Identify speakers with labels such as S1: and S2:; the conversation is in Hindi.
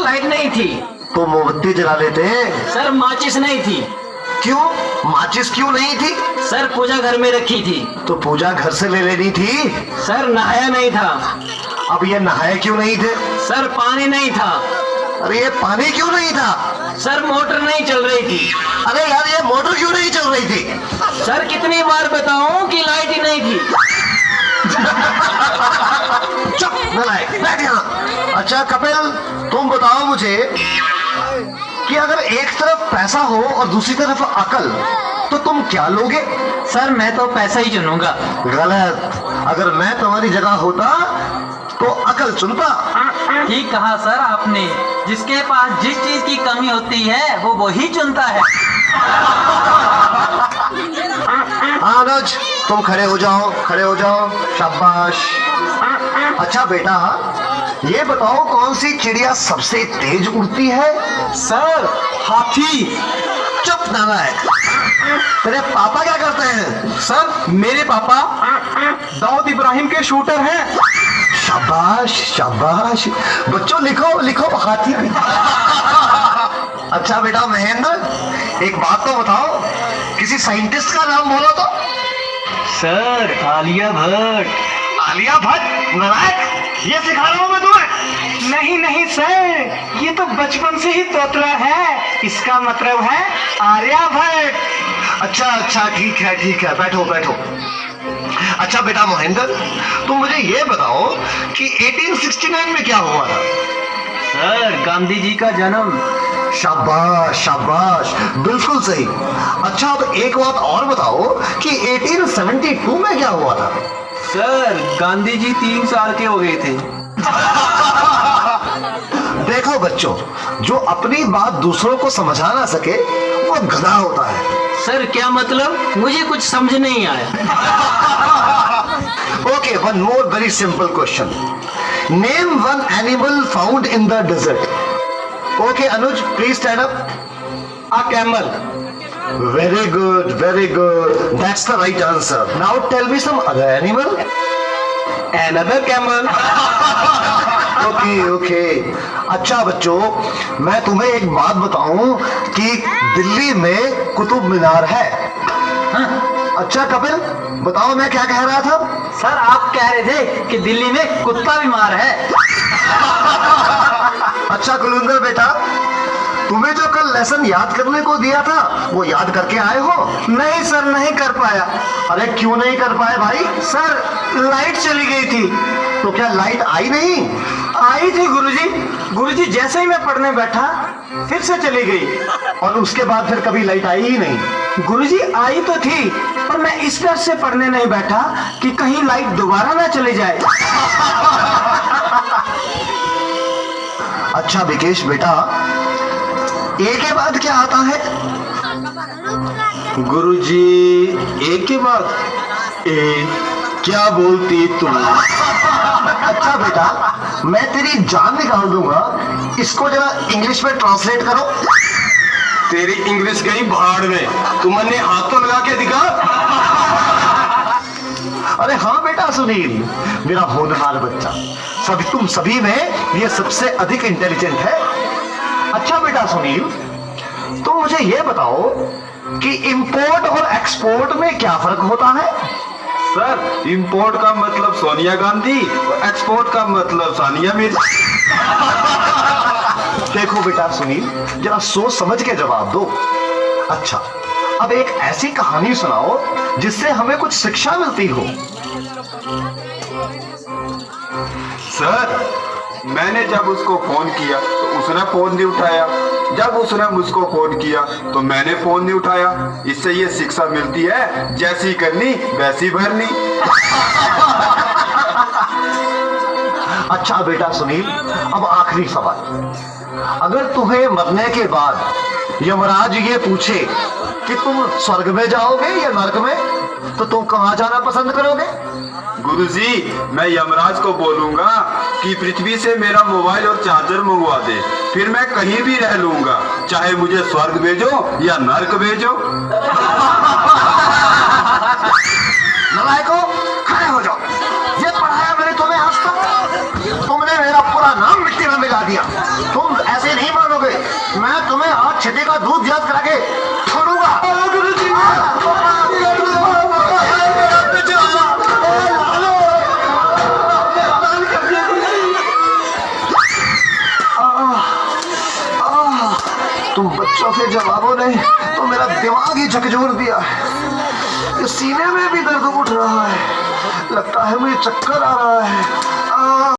S1: लाइट नहीं थी।
S2: तो मोमबत्ती जला लेते।
S1: सर माचिस नहीं थी।
S2: क्यों? माचिस क्यों नहीं थी?
S1: सर पूजा घर में रखी थी।
S2: तो पूजा घर से ले लेनी थी।
S1: सर नहाया नहीं था।
S2: अब ये नहाए क्यों नहीं थे?
S1: सर पानी नहीं था।
S2: अरे ये पानी क्यों नहीं था?
S1: सर मोटर नहीं चल रही थी।
S2: अरे यार ये मोटर क्यों नहीं चल रही थी?
S1: सर कितनी बार बताऊं कि लाइट ही नहीं थी।
S2: चुप नालायक, बैठ यहाँ। अच्छा कपिल, तुम बताओ मुझे कि अगर एक तरफ पैसा हो और दूसरी तरफ अकल, तो तुम क्या लोगे?
S1: सर मैं तो पैसा ही चुनूंगा।
S2: गलत। अगर मैं तुम्हारी जगह होता तो अकल चुनता।
S1: ठीक कहा सर आपने। जिसके पास जिस चीज की कमी होती है वो वही चुनता है।
S2: अनुज, तुम खड़े हो जाओ, खड़े हो जाओ। शाबाश। अच्छा बेटा, ये बताओ कौन सी चिड़िया सबसे तेज उड़ती है?
S1: सर हाथी।
S2: चुप नालायक। तेरे पापा क्या करते हैं?
S1: सर मेरे पापा दाऊद इब्राहिम के शूटर हैं।
S2: शाबाश शाबाश। बच्चों लिखो लिखो हाथी। अच्छा बेटा महेंद्र, एक बात तो बताओ, किसी साइंटिस्ट का नाम बोलो तो।
S1: सर आलिया भट्ट।
S2: आलिया भट्ट? नालायक, ये सिखा रहा हूं मैं तुम्हें।
S1: नहीं नहीं सर, ये तो बचपन से ही तोतला है। इसका मतलब है आर्यभट्ट।
S2: अच्छा अच्छा, ठीक है ठीक है, बैठो बैठो। अच्छा बेटा महेंद्र, तुम मुझे ये बताओ कि 1869 में क्या हुआ था?
S1: सर गांधी जी का जन्म।
S2: शाबाश शाबाश, बिल्कुल सही। अच्छा अब एक बात और बताओ कि 1872 में क्या हुआ था?
S1: सर गांधी जी 3 साल के हो गए थे।
S2: देखो बच्चों, जो अपनी बात दूसरों को समझा ना सके वो गधा होता है।
S1: सर क्या मतलब? मुझे कुछ समझ नहीं आया।
S2: Okay, one more very simple question. Name one animal found in the desert. Okay Anuj, please stand up.
S1: A camel.
S2: Very good very good, that's the right answer. Now tell me some other animal.
S1: Another camel।
S2: Okay okay. अच्छा बच्चों, मैं तुम्हें एक बात बताऊं कि दिल्ली में कुतुब मीनार है। अच्छा कपिल, बताओ मैं क्या कह रहा था?
S1: सर आप कह रहे थे कि दिल्ली में कुत्ता बीमार है।
S2: अच्छा कुलविंदर बेटा, तुम्हें जो कल लेसन याद करने को दिया था वो याद करके आए हो?
S1: नहीं सर, नहीं कर पाया।
S2: अरे क्यों नहीं कर पाए भाई?
S1: सर लाइट चली गई थी।
S2: तो क्या लाइट आई नहीं?
S1: आई थी गुरुजी। गुरुजी जैसे ही मैं पढ़ने बैठा फिर से चली गई।
S2: और उसके बाद फिर कभी लाइट आई ही नहीं?
S1: गुरुजी आई तो थी, पर मैं इस डर से पढ़ने नहीं बैठा कि कहीं लाइट दोबारा ना चली जाए।
S2: अच्छा विकेश बेटा, ए के बाद क्या आता है?
S1: गुरुजी एक के बाद
S2: ए, क्या बोलती तुम? अच्छा बेटा, मैं तेरी जान निकाल दूंगा। इसको जरा इंग्लिश में ट्रांसलेट करो।
S3: तेरी इंग्लिश गई भाड़ में। तुमने हाथ तो लगा के दिखा।
S2: अरे हाँ बेटा सुनील, मेरा होनहार बच्चा, तुम सभी में ये सबसे अधिक इंटेलिजेंट है। अच्छा बेटा सुनील, तुम मुझे ये बताओ कि इंपोर्ट और एक्सपोर्ट में क्या फर्क होता है?
S3: सर इंपोर्ट का मतलब सोनिया गांधी और एक्सपोर्ट का मतलब सानिया मिर्जा।
S2: देखो बेटा सुनील, जरा सोच समझ के जवाब दो। अच्छा, अब एक ऐसी कहानी सुनाओ जिससे हमें कुछ शिक्षा मिलती हो।
S3: सर मैंने जब उसको फोन किया तो उसने फोन नहीं उठाया। जब उसने मुझको फोन किया तो मैंने फोन नहीं उठाया। इससे ये शिक्षा मिलती है, जैसी करनी वैसी भरनी।
S2: अच्छा बेटा सुनील, अब आखिरी सवाल। अगर तुम्हें मरने के बाद यमराज ये पूछे कि तुम स्वर्ग में जाओगे या नरक में, तो तुम कहां जाना पसंद करोगे?
S3: गुरुजी, मैं यमराज को बोलूंगा कि पृथ्वी से मेरा मोबाइल और चार्जर मंगवा दे, फिर मैं कहीं भी रह लूंगा, चाहे मुझे स्वर्ग भेजो या नरक भेजो।
S2: नालायकों, खड़े हो जाओ। ये पढ़ाया मैंने तुम्हें आज तक? तुमने मेरा पूरा नाम मिट्टी में मिला दिया। तुम ऐसे नहीं मानोगे, मैं तुम्हें आज छठे का दूध याद करा के छोड़ूंगा।
S1: गुरुजी
S2: तुम बच्चों के जवाबों ने तो मेरा दिमाग ही झकझोर दिया। ये सीने में भी दर्द उठ रहा है, लगता है मुझे चक्कर आ रहा है।